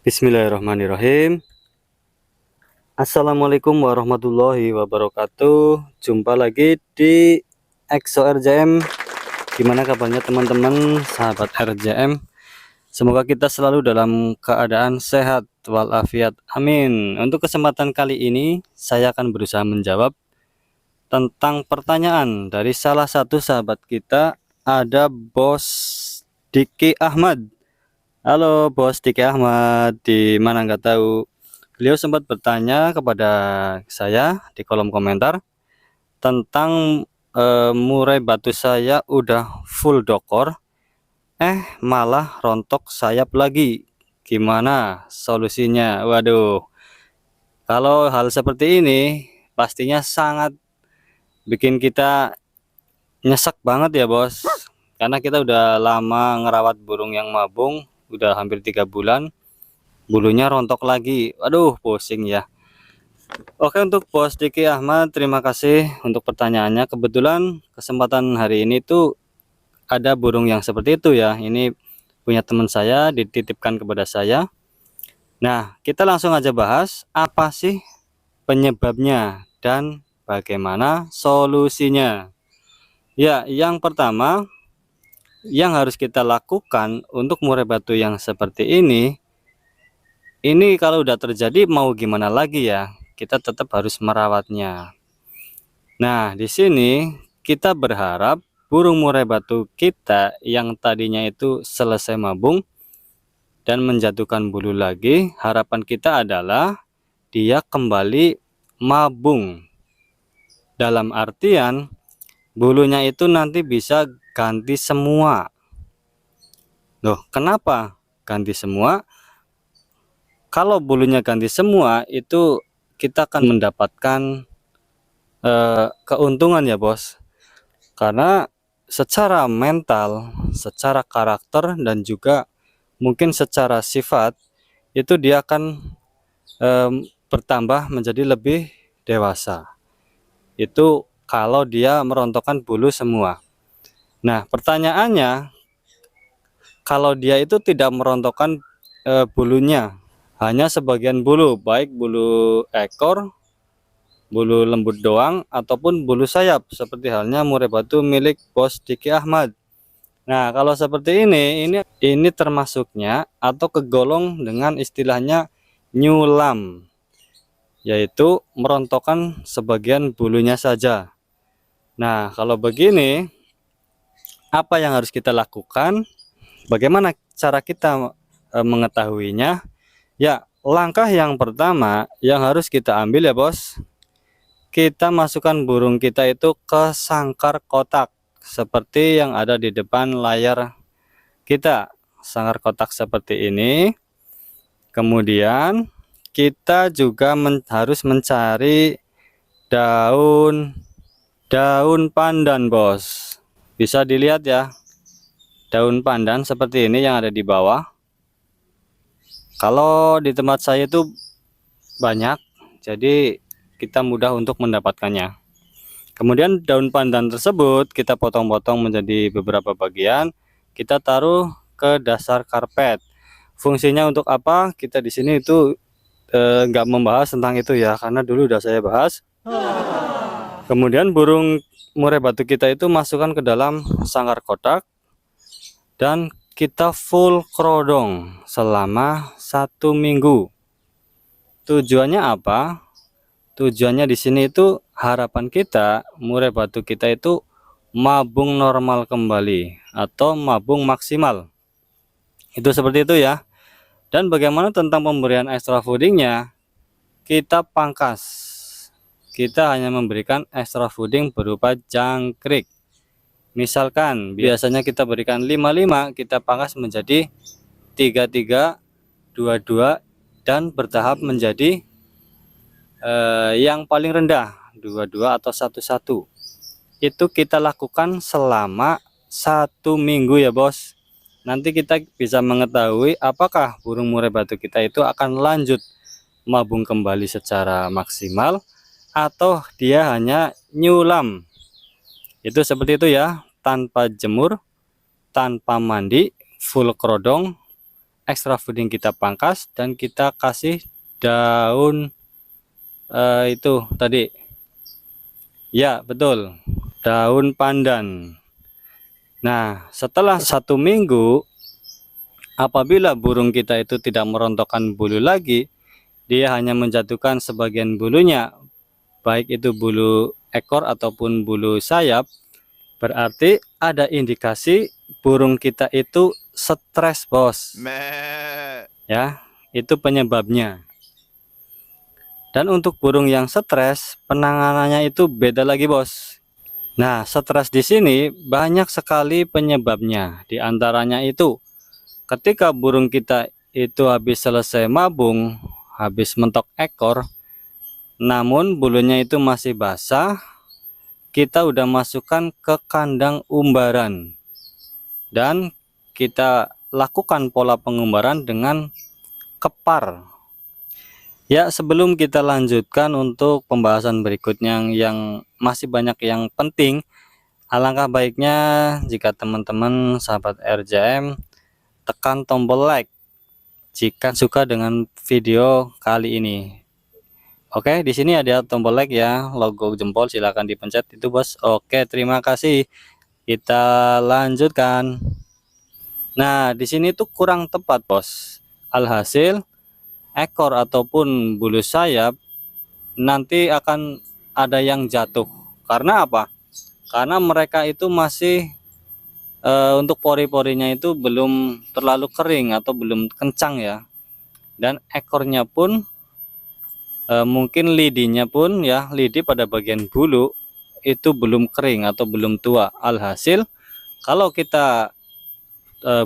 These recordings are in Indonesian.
Bismillahirrahmanirrahim. Assalamualaikum warahmatullahi wabarakatuh. Jumpa lagi di EXO RJM. Gimana kabarnya teman-teman sahabat RJM? Semoga kita selalu dalam keadaan sehat walafiat. Amin. Untuk kesempatan kali ini saya akan berusaha menjawab tentang pertanyaan dari salah satu sahabat kita, ada Bos Diki Ahmad. Halo Bos Diki Ahmad, di mana nggak tahu. Beliau sempat bertanya kepada saya di kolom komentar tentang murai batu saya udah full dokor, malah rontok sayap lagi. Gimana solusinya? Waduh, kalau hal seperti ini pastinya sangat bikin kita nyesek banget ya bos, karena kita udah lama ngerawat burung yang mabung, udah hampir 3 bulan, bulunya rontok lagi. Aduh pusing ya. Oke, untuk Bos Diki Ahmad, terima kasih untuk pertanyaannya. Kebetulan kesempatan hari ini tuh ada burung yang seperti itu ya. Ini punya teman saya, dititipkan kepada saya. Nah, kita langsung aja bahas apa sih penyebabnya dan bagaimana solusinya. Ya, yang pertama yang harus kita lakukan untuk murai batu yang seperti ini kalau udah terjadi mau gimana lagi ya, kita tetap harus merawatnya. Nah, di sini kita berharap burung murai batu kita yang tadinya itu selesai mabung dan menjatuhkan bulu lagi, harapan kita adalah dia kembali mabung. Dalam artian bulunya itu nanti bisa ganti semua. Loh, kenapa ganti semua? Kalau bulunya ganti semua, itu kita akan mendapatkan keuntungan ya bos, karena secara mental, secara karakter, dan juga mungkin secara sifat itu dia akan bertambah menjadi lebih dewasa. Itu kalau dia merontokkan bulu semua. Nah pertanyaannya, kalau dia itu tidak merontokkan bulunya, hanya sebagian bulu, baik bulu ekor, bulu lembut doang, ataupun bulu sayap, seperti halnya murai batu milik Bos Diki Ahmad. Nah kalau seperti ini termasuknya atau kegolong dengan istilahnya nyulam, yaitu merontokkan sebagian bulunya saja. Nah kalau begini, apa yang harus kita lakukan? Bagaimana cara kita mengetahuinya? Ya, langkah yang pertama yang harus kita ambil ya bos, kita masukkan burung kita itu ke sangkar kotak seperti yang ada di depan layar kita. Sangkar kotak seperti ini. Kemudian kita juga harus mencari daun pandan bos. Bisa dilihat ya, daun pandan seperti ini yang ada di bawah. Kalau di tempat saya itu banyak, jadi kita mudah untuk mendapatkannya. Kemudian daun pandan tersebut kita potong-potong menjadi beberapa bagian, kita taruh ke dasar karpet. Fungsinya untuk apa? Kita di sini itu nggak membahas tentang itu ya, karena dulu udah saya bahas. Kemudian burung murai batu kita itu masukkan ke dalam sangkar kotak dan kita full kerodong selama 1 minggu. Tujuannya apa? Tujuannya di sini itu harapan kita murai batu kita itu mabung normal kembali atau mabung maksimal. Itu seperti itu ya. Dan bagaimana tentang pemberian extra foodingnya? Kita pangkas. Kita hanya memberikan extra fooding berupa jangkrik. Misalkan biasanya kita berikan 55, kita pangkas menjadi 33, 22, dan bertahap menjadi yang paling rendah 22 atau 11. Itu kita lakukan selama 1 minggu ya bos. Nanti kita bisa mengetahui apakah burung murai batu kita itu akan lanjut mabung kembali secara maksimal atau dia hanya nyulam. Itu seperti itu ya, tanpa jemur, tanpa mandi, full kerodong, extra fooding kita pangkas dan kita kasih daun itu tadi. Ya, betul. Daun pandan. Nah, setelah 1 minggu, apabila burung kita itu tidak merontokkan bulu lagi, dia hanya menjatuhkan sebagian bulunya, baik itu bulu ekor ataupun bulu sayap, berarti ada indikasi burung kita itu stres, bos. Ya, itu penyebabnya. Dan untuk burung yang stres, penanganannya itu beda lagi, bos. Nah, stres di sini banyak sekali penyebabnya. Di antaranya itu ketika burung kita itu habis selesai mabung, habis mentok ekor, namun bulunya itu masih basah, kita udah masukkan ke kandang umbaran dan kita lakukan pola pengumbaran dengan kepar. Ya, sebelum kita lanjutkan untuk pembahasan berikutnya yang masih banyak yang penting, alangkah baiknya jika teman-teman sahabat RJM tekan tombol like jika suka dengan video kali ini. Oke, di sini ada tombol like ya, logo jempol, silahkan dipencet itu, bos. Oke, terima kasih. Kita lanjutkan. Nah, di sini tuh kurang tepat, bos. Alhasil ekor ataupun bulu sayap nanti akan ada yang jatuh. Karena apa? Karena mereka itu masih untuk pori-porinya itu belum terlalu kering atau belum kencang ya. Dan ekornya pun mungkin lidinya pun ya, lidi pada bagian bulu itu belum kering atau belum tua. Alhasil kalau kita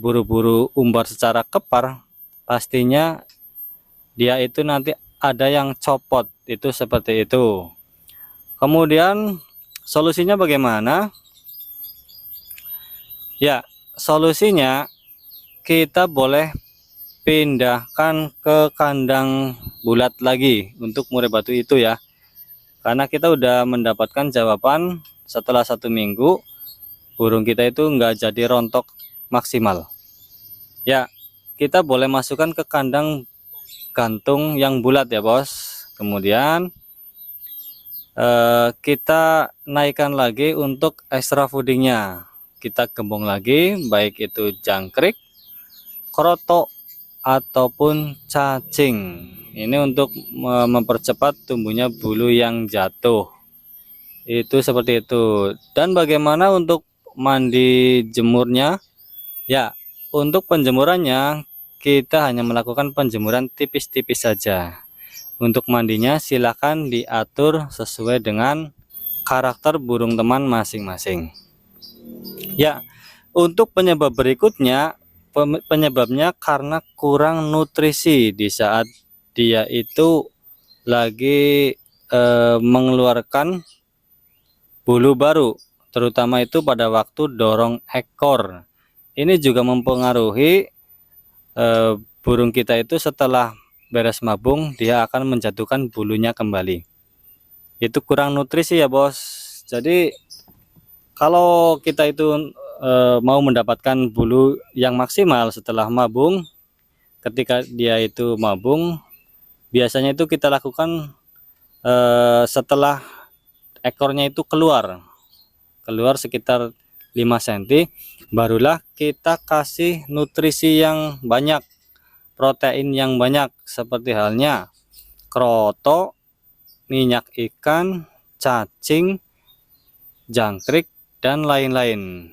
buru-buru umbar secara kepar, pastinya dia itu nanti ada yang copot, itu seperti itu. Kemudian solusinya bagaimana? Ya, solusinya kita boleh pindahkan ke kandang bulat lagi untuk murai batu itu ya. Karena kita udah mendapatkan jawaban setelah 1 minggu burung kita itu nggak jadi rontok maksimal. Ya, kita boleh masukkan ke kandang gantung yang bulat ya, bos. Kemudian kita naikkan lagi untuk extra foodingnya. Kita gembong lagi, baik itu jangkrik, kroto ataupun cacing. Ini untuk mempercepat tumbuhnya bulu yang jatuh. Itu seperti itu. Dan bagaimana untuk mandi jemurnya? Ya, untuk penjemurannya kita hanya melakukan penjemuran tipis-tipis saja. Untuk mandinya silakan diatur sesuai dengan karakter burung teman masing-masing. Ya, untuk penyebab berikutnya, penyebabnya karena kurang nutrisi di saat dia itu lagi mengeluarkan bulu baru, terutama itu pada waktu dorong ekor. Ini juga mempengaruhi burung kita itu setelah beres mabung, dia akan menjatuhkan bulunya kembali. Itu kurang nutrisi ya, bos. Jadi kalau kita itu mau mendapatkan bulu yang maksimal setelah mabung, ketika dia itu mabung, biasanya itu kita lakukan setelah ekornya itu keluar sekitar 5 cm, barulah kita kasih nutrisi yang banyak, protein yang banyak, seperti halnya kroto, minyak ikan, cacing, jangkrik, dan lain-lain.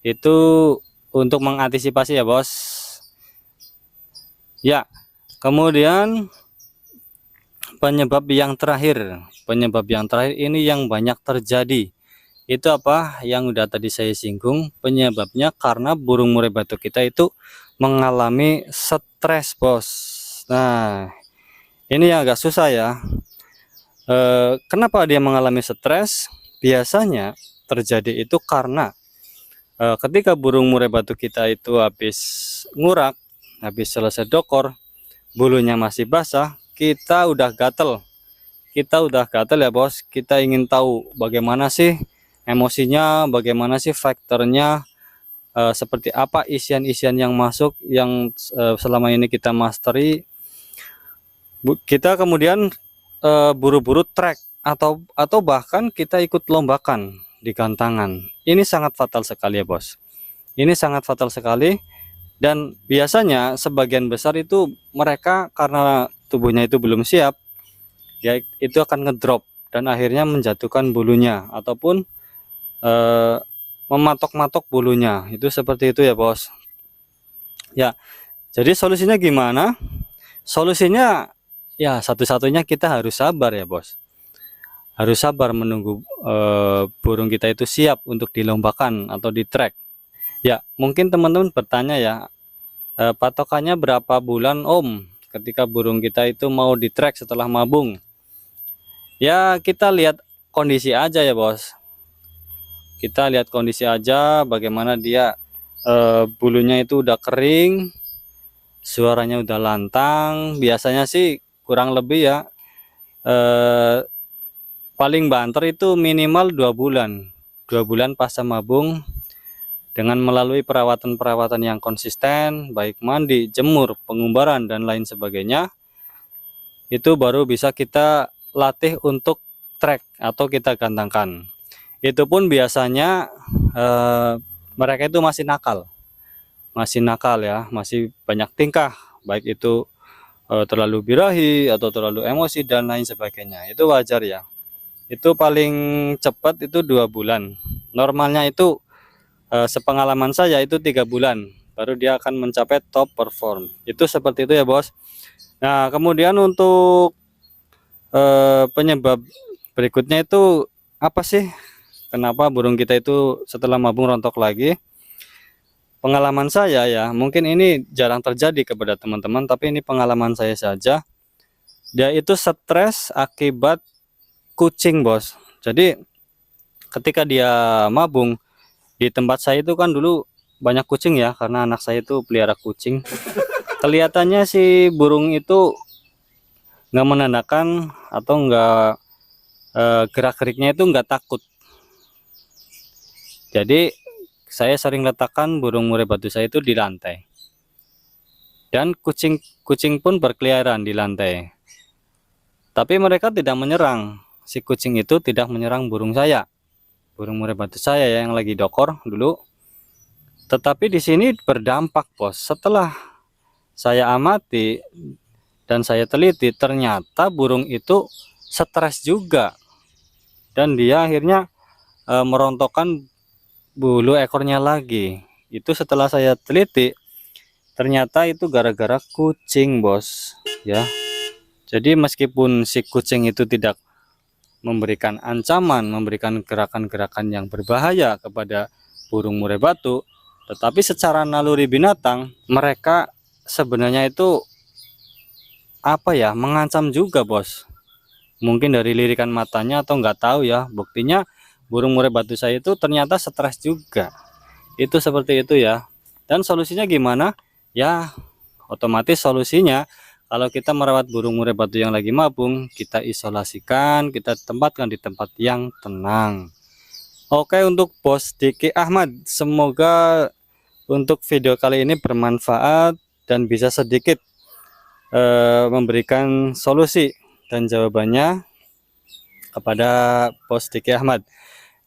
Itu untuk mengantisipasi ya, bos. Ya, kemudian penyebab yang terakhir ini yang banyak terjadi. Itu apa? Yang udah tadi saya singgung, penyebabnya karena burung murai batu kita itu mengalami stres, bos. Nah, ini yang agak susah ya. Kenapa dia mengalami stres? Biasanya terjadi itu karena ketika burung murai batu kita itu habis ngurak, habis selesai dokor, bulunya masih basah, kita udah gatel ya, bos. Kita ingin tahu bagaimana sih emosinya, bagaimana sih faktornya seperti apa isian-isian yang masuk yang selama ini kita mastery. Kita kemudian buru-buru track atau bahkan kita ikut lombakan di gantangan. Ini sangat fatal sekali ya bos. Ini sangat fatal sekali, dan biasanya sebagian besar itu mereka karena tubuhnya itu belum siap, ya itu akan ngedrop dan akhirnya menjatuhkan bulunya ataupun mematok-matok bulunya. Itu seperti itu ya bos. Ya, jadi solusinya gimana? Solusinya ya satu-satunya kita harus sabar ya bos. Harus sabar menunggu burung kita itu siap untuk dilombakan atau di track. Ya, mungkin teman-teman bertanya ya, patokannya berapa bulan om ketika burung kita itu mau di track setelah mabung? Ya, kita lihat kondisi aja ya bos. Kita lihat kondisi aja, bagaimana dia bulunya itu udah kering, suaranya udah lantang. Biasanya sih kurang lebih ya paling banter itu minimal 2 bulan pasca mabung, dengan melalui perawatan-perawatan yang konsisten, baik mandi, jemur, pengumbaran dan lain sebagainya. Itu baru bisa kita latih untuk track atau kita gantangkan. Itu pun biasanya mereka itu masih nakal ya, masih banyak tingkah, baik itu terlalu birahi atau terlalu emosi dan lain sebagainya. Itu wajar ya. Itu paling cepat itu 2 bulan. Normalnya itu sepengalaman saya itu 3 bulan baru dia akan mencapai top perform. Itu seperti itu ya bos. Nah, kemudian untuk penyebab berikutnya itu apa sih, kenapa burung kita itu setelah mabung rontok lagi? Pengalaman saya ya, mungkin ini jarang terjadi kepada teman-teman, tapi ini pengalaman saya saja. Dia itu stres akibat kucing bos. Jadi ketika dia mabung di tempat saya itu kan dulu banyak kucing ya, karena anak saya itu pelihara kucing. Kelihatannya si burung itu nggak menandakan atau nggak gerak-geriknya itu nggak takut. Jadi saya sering letakkan burung murai batu saya itu di lantai, dan kucing pun berkeliaran di lantai, tapi mereka tidak menyerang. Si kucing itu tidak menyerang burung saya, burung murai batu saya yang lagi dokor dulu. Tetapi di sini berdampak bos. Setelah saya amati dan saya teliti, ternyata burung itu stres juga, dan dia akhirnya merontokkan bulu ekornya lagi. Itu setelah saya teliti, ternyata itu gara-gara kucing bos ya. Jadi meskipun si kucing itu tidak memberikan ancaman, memberikan gerakan-gerakan yang berbahaya kepada burung murai batu, tetapi secara naluri binatang mereka sebenarnya itu apa ya, mengancam juga bos. Mungkin dari lirikan matanya atau nggak tahu ya, buktinya burung murai batu saya itu ternyata stres juga. Itu seperti itu ya. Dan solusinya gimana ya? Otomatis solusinya, kalau kita merawat burung murai batu yang lagi mabung, kita isolasikan, kita tempatkan di tempat yang tenang. Oke, untuk Bos Diki Ahmad, semoga untuk video kali ini bermanfaat dan bisa sedikit memberikan solusi dan jawabannya kepada Bos Diki Ahmad.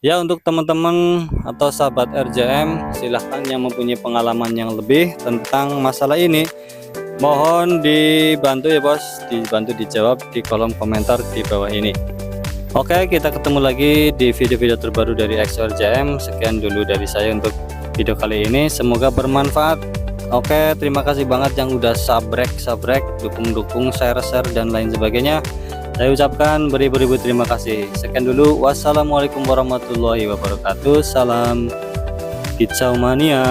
Ya, untuk teman-teman atau sahabat RJM, silahkan yang mempunyai pengalaman yang lebih tentang masalah ini, mohon dibantu ya bos, dibantu dijawab di kolom komentar di bawah ini. Oke, kita ketemu lagi di video-video terbaru dari XORJM. Sekian dulu dari saya untuk video kali ini, semoga bermanfaat. Oke, terima kasih banget yang udah sabrek, dukung, share dan lain sebagainya. Saya ucapkan beribu-ribu terima kasih. Sekian dulu, wassalamualaikum warahmatullahi wabarakatuh. Salam kicau mania.